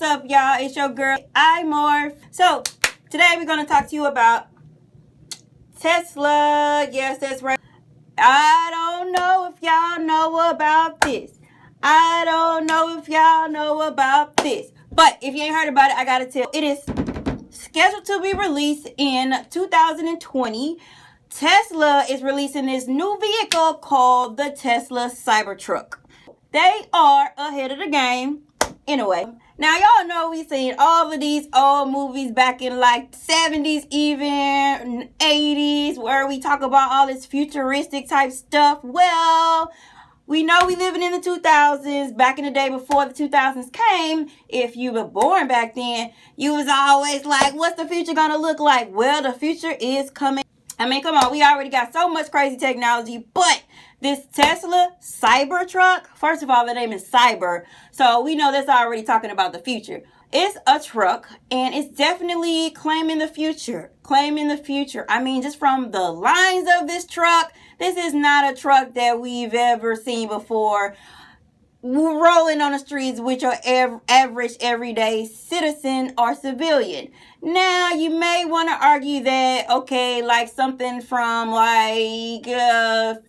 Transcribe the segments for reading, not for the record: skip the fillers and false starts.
up, y'all? It's your girl, iMorph. So, today we're going to talk to you about Tesla. Yes, that's right. I don't know if y'all know about this. I don't know if y'all know about this. But if you ain't heard about it, I got to tell. It is scheduled to be released in 2020. Tesla is releasing this new vehicle called the Tesla Cybertruck. They are ahead of the game in a way. Now, y'all know we've seen all of these old movies back in like 70s, even 80s, where we talk about all this futuristic type stuff. Well, we know we living in the 2000s. Back in the day before the 2000s came, if you were born back then, you was always like, what's the future gonna look like? Well, the future is coming. I mean, come on, we already got so much crazy technology, but this Tesla Cybertruck, first of all, the name is Cyber, so we know that's already talking about the future. It's a truck, and it's definitely claiming the future. I mean, just from the lines of this truck, this is not a truck that we've ever seen before. Rolling on the streets with your average everyday citizen or civilian. Now, you may want to argue that, okay, like something from like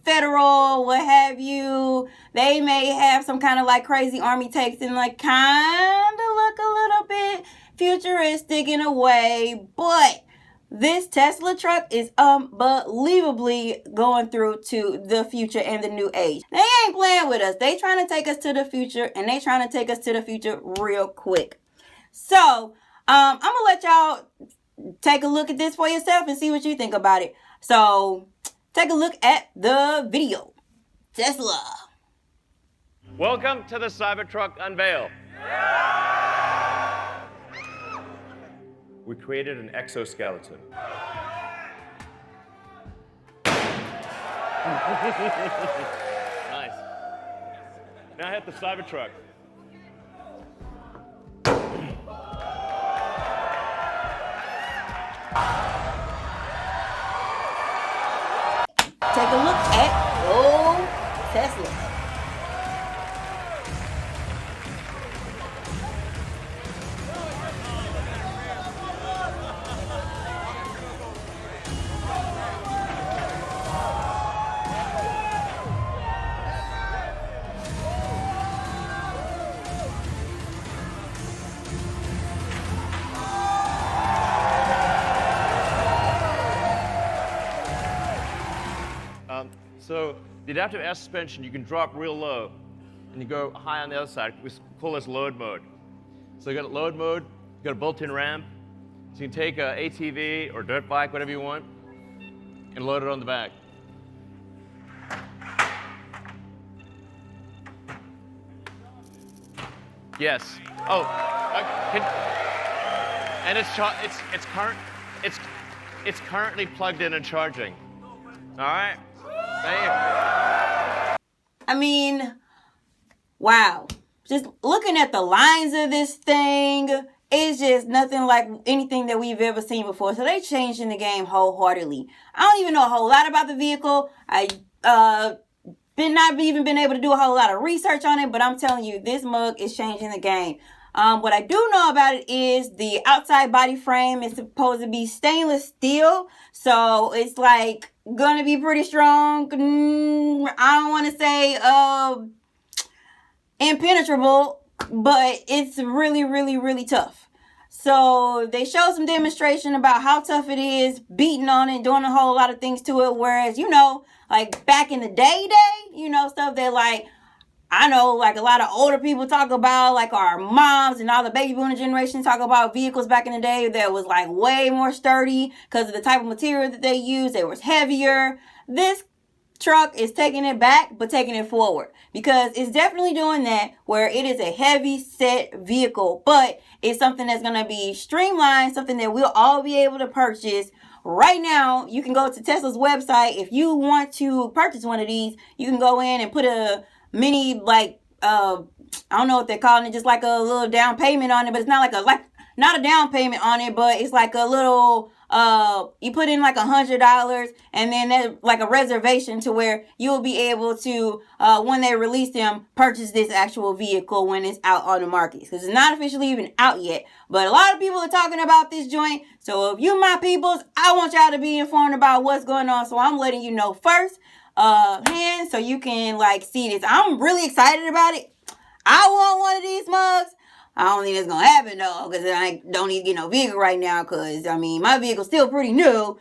federal, what have you, they may have some kind of like crazy army tanks and like kind of look a little bit futuristic in a way, but this Tesla truck is unbelievably going through to the future and the new age. They ain't playing with us. They trying to take us to the future, and they trying to take us to the future real quick. So, I'm going to let y'all take a look at this for yourself and see what you think about it. So, take a look at the video. Tesla. Welcome to the Cybertruck unveil. We created an exoskeleton. Nice. Now hit the Cybertruck. Take a look at old Tesla. So the adaptive air suspension, you can drop real low, and you go high on the other side. We call this load mode. So you got load mode, you got a built-in ramp, so you can take a ATV or dirt bike, whatever you want, and load it on the back. Yes. Oh, and it's currently plugged in and charging. All right. I mean, wow. Just looking at the lines of this thing, it's just nothing like anything that we've ever seen before. So they changing the game wholeheartedly. I don't even know a whole lot about the vehicle. I not even been able to do a whole lot of research on it, but I'm telling you, this mug is changing the game. What I do know about it is the outside body frame is supposed to be stainless steel. So it's like gonna be pretty strong. I don't want to say impenetrable, but it's really, really, really tough. So they showed some demonstration about how tough it is, beating on it, doing a whole lot of things to it. Whereas, you know, like back in the day, you know, stuff that like, I know like a lot of older people talk about, like our moms and all the baby boomer generation talk about vehicles back in the day that was like way more sturdy because of the type of material that they used. They was heavier. This truck is taking it back, but taking it forward, because it's definitely doing that, where it is a heavy set vehicle, but it's something that's going to be streamlined, something that we'll all be able to purchase. Right now, you can go to Tesla's website. If you want to purchase one of these, you can go in and put a mini, like, I don't know what they're calling it, just like a little down payment on it, but it's not like not a down payment on it, but it's like a little you put in like $100, and then there's like a reservation to where you'll be able to, when they release them, purchase this actual vehicle when it's out on the market, because it's not officially even out yet. But a lot of people are talking about this joint. So if you my peoples, I want y'all to be informed about what's going on. So I'm letting you know first hand, so you can like see this. I'm really excited about it. I want one of these mugs. I don't think it's gonna happen though, because I don't need to get no vehicle right now, because I mean my vehicle's still pretty new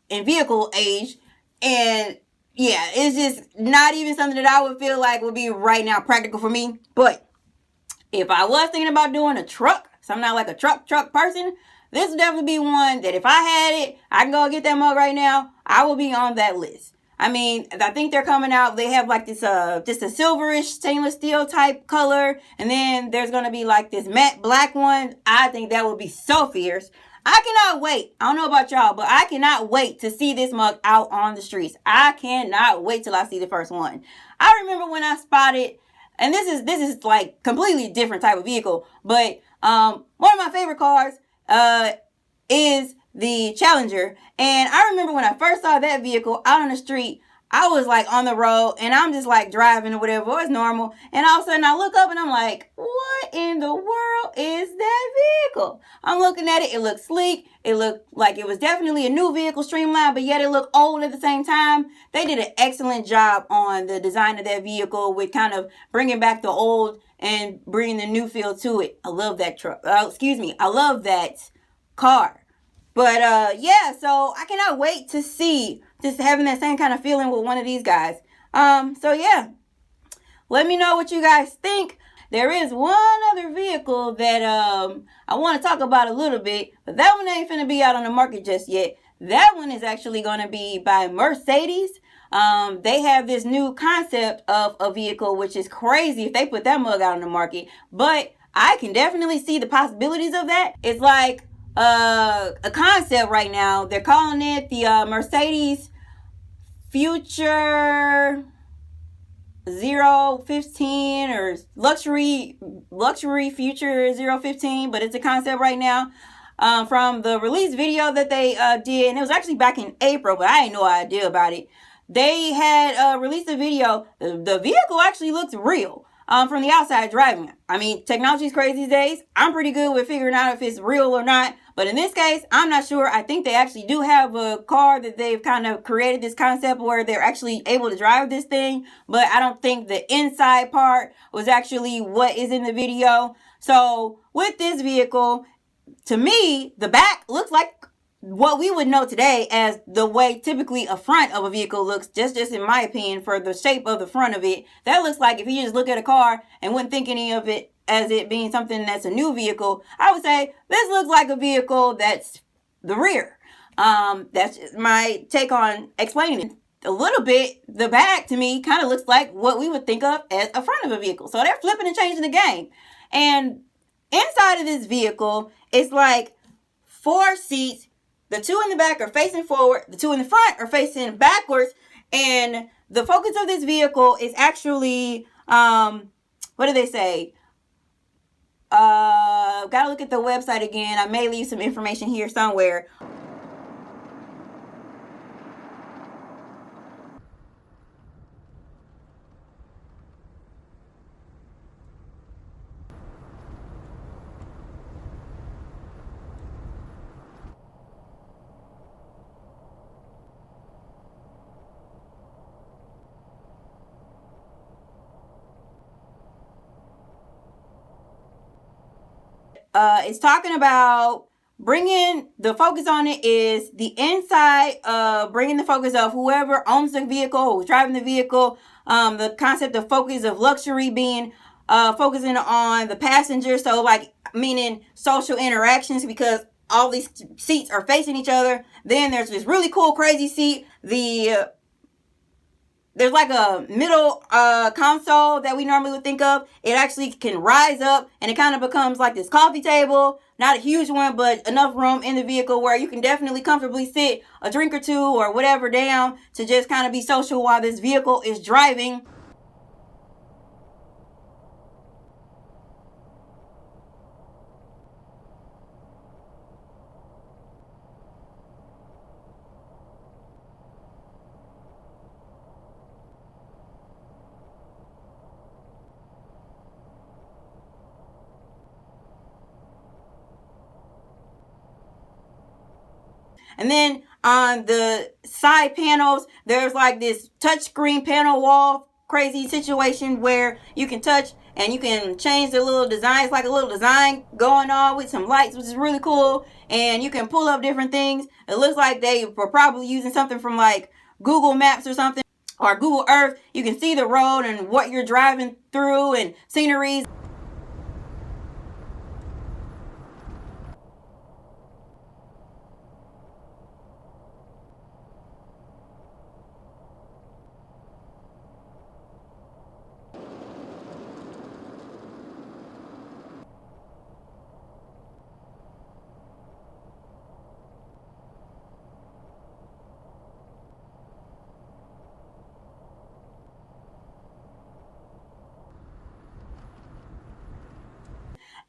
in vehicle age, and yeah, it's just not even something that I would feel like would be right now practical for me. But if I was thinking about doing a truck, so I'm not like a truck person, this would definitely be one that if I had it, I can go get that mug right now, I will be on that list. I mean, I think they're coming out, they have like this, just a silverish stainless steel type color, and then there's going to be like this matte black one. I think that would be so fierce. I cannot wait. I don't know about y'all, but I cannot wait to see this mug out on the streets. I cannot wait till I see the first one. I remember when I spotted, and this is like completely different type of vehicle, but one of my favorite cars is the Challenger. And I remember when I first saw that vehicle out on the street, I was like on the road and I'm just like driving or whatever, it's normal. And all of a sudden I look up and I'm like, what in the world is that vehicle? I'm looking at it, it looked sleek. It looked like it was definitely a new vehicle, streamlined, but yet it looked old at the same time. They did an excellent job on the design of that vehicle with kind of bringing back the old and bringing the new feel to it. I love that truck. I love that car. But yeah, so I cannot wait to see just having that same kind of feeling with one of these guys. So yeah, let me know what you guys think. There is one other vehicle that I want to talk about a little bit, but that one ain't finna be out on the market just yet. That one is actually going to be by Mercedes. They have this new concept of a vehicle, which is crazy if they put that mug out on the market. But I can definitely see the possibilities of that. It's like a concept right now. They're calling it the Mercedes Future 015 or luxury future 015, but it's a concept right now. From the release video that they did, and it was actually back in April, but I had no idea about it. They had released a video. The vehicle actually looks real. From the outside driving. I mean, technology is crazy these days. I'm pretty good with figuring out if it's real or not. But in this case, I'm not sure. I think they actually do have a car that they've kind of created this concept where they're actually able to drive this thing. But I don't think the inside part was actually what is in the video. So with this vehicle, to me, the back looks like what we would know today as the way typically a front of a vehicle looks, just in my opinion, for the shape of the front of it. That looks like if you just look at a car and wouldn't think any of it as it being something that's a new vehicle, I would say this looks like a vehicle that's the rear. That's just my take on explaining it. A little bit, the back to me kind of looks like what we would think of as a front of a vehicle. So they're flipping and changing the game. And inside of this vehicle, it's like 4 seats. The 2 in the back are facing forward. The 2 in the front are facing backwards. And the focus of this vehicle is actually, what do they say? Gotta look at the website again. I may leave some information here somewhere. It's talking about bringing the focus on it is the inside, bringing the focus of whoever owns the vehicle, who's driving the vehicle, the concept of focus of luxury being focusing on the passenger. So like meaning social interactions, because all these seats are facing each other. Then there's this really cool, crazy seat. There's like a middle console that we normally would think of. It actually can rise up and it kind of becomes like this coffee table. Not a huge one, but enough room in the vehicle where you can definitely comfortably sit a drink or two or whatever down to just kind of be social while this vehicle is driving. And then on the side panels, there's like this touchscreen panel wall crazy situation where you can touch and you can change the little design. It's like a little design going on with some lights, which is really cool. And you can pull up different things. It looks like they were probably using something from like Google Maps or something, or Google Earth. You can see the road and what you're driving through and sceneries.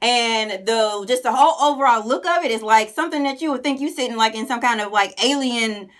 And the whole overall look of it is like something that you would think you sitting like in some kind of like alien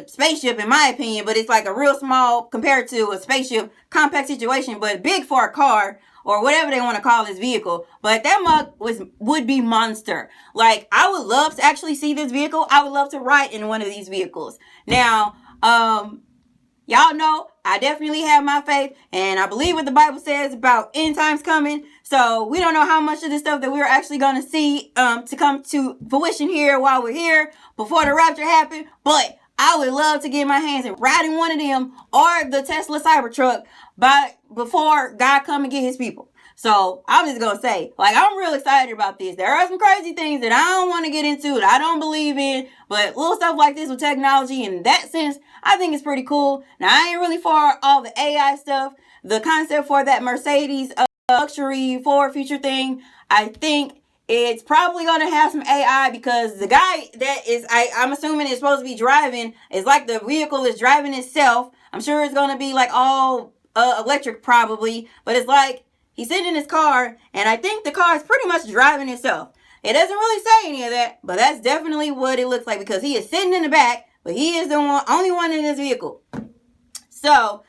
spaceship, in my opinion. But it's like a real small compared to a spaceship compact situation, but big for a car or whatever they want to call this vehicle. But that mug would be monster. Like, I would love to actually see this vehicle. I would love to ride in one of these vehicles. Now, y'all know I definitely have my faith, and I believe what the Bible says about end times coming. So we don't know how much of this stuff that we're actually going to see to come to fruition here while we're here before the rapture happened. But I would love to get my hands in riding one of them or the Tesla Cybertruck before God come and get his people. So I'm just going to say, like, I'm real excited about this. There are some crazy things that I don't want to get into, that I don't believe in, but little stuff like this with technology, in that sense, I think it's pretty cool. Now, I ain't really for all the AI stuff. The concept for that Mercedes luxury forward future thing, I think it's probably going to have some AI, because the guy that is, I'm assuming is supposed to be driving, is like the vehicle is driving itself. I'm sure it's going to be like all electric probably, but it's like he's sitting in his car, and I think the car is pretty much driving itself. It doesn't really say any of that, but that's definitely what it looks like, because he is sitting in the back, but he is the only one in this vehicle. So,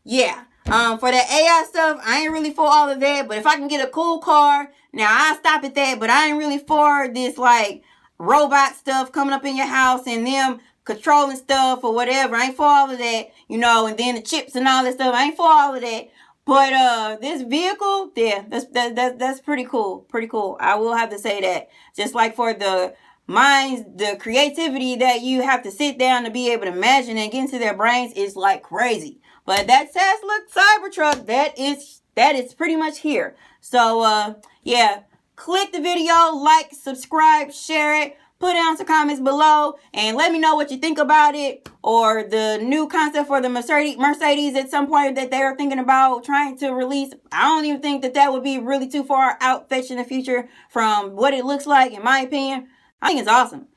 yeah. For that AI stuff, I ain't really for all of that, but if I can get a cool car, now I'll stop at that, but I ain't really for this, like, robot stuff coming up in your house and them controlling stuff or whatever. I ain't for all of that, you know, and then the chips and all that stuff. I ain't for all of that. But this vehicle, yeah, that's pretty cool. Pretty cool. I will have to say that. Just like for the minds, the creativity that you have to sit down to be able to imagine and get into their brains is like crazy. But that Tesla Cybertruck, that is pretty much here. So yeah, click the video, like, subscribe, share it. Put down some comments below and let me know what you think about it, or the new concept for the Mercedes at some point that they're thinking about trying to release. I don't even think that would be really too far out fetched in the future from what it looks like, in my opinion. I think it's awesome.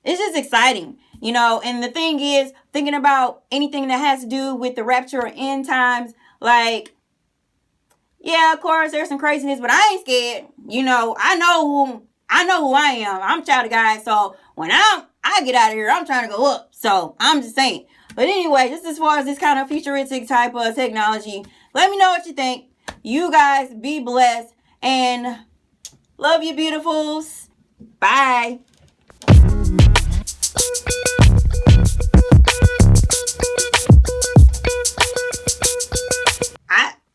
It's just exciting, you know. And the thing is, thinking about anything that has to do with the rapture or end times, like, yeah, of course, there's some craziness, but I ain't scared. You know, I know who I am. I'm a child of God. So when I get out of here, I'm trying to go up. So I'm just saying. But anyway, just as far as this kind of futuristic type of technology, let me know what you think. You guys be blessed and love you, beautifuls. Bye.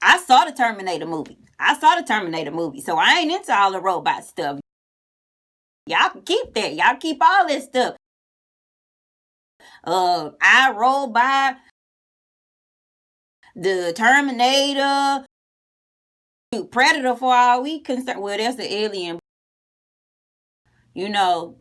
I saw the Terminator movie. So I ain't into all the robot stuff. Y'all can keep that. Y'all keep all this stuff. I roll by the Terminator, Predator, for all we concerned. Well, that's the alien. You know.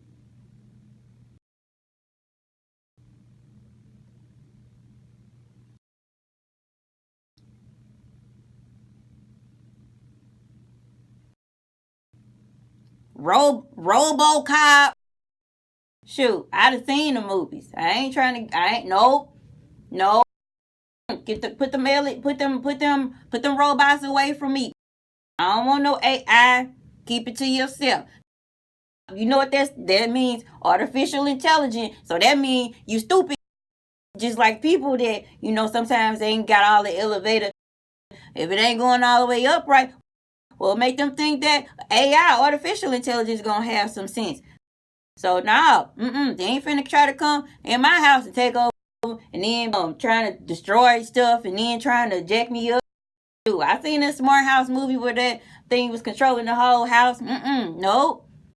RoboCop. Shoot, I done seen the movies. Nope. Put them robots away from me. I don't want no AI. Keep it to yourself. You know what that means? Artificial intelligence. So that means you stupid. Just like people that, you know, sometimes they ain't got all the elevator. If it ain't going all the way up right, well, make them think that AI, artificial intelligence, gonna have some sense. So no, they ain't finna try to come in my house and take over and then trying to destroy stuff and then trying to jack me up. I seen this Smart House movie where that thing was controlling the whole house. Nope.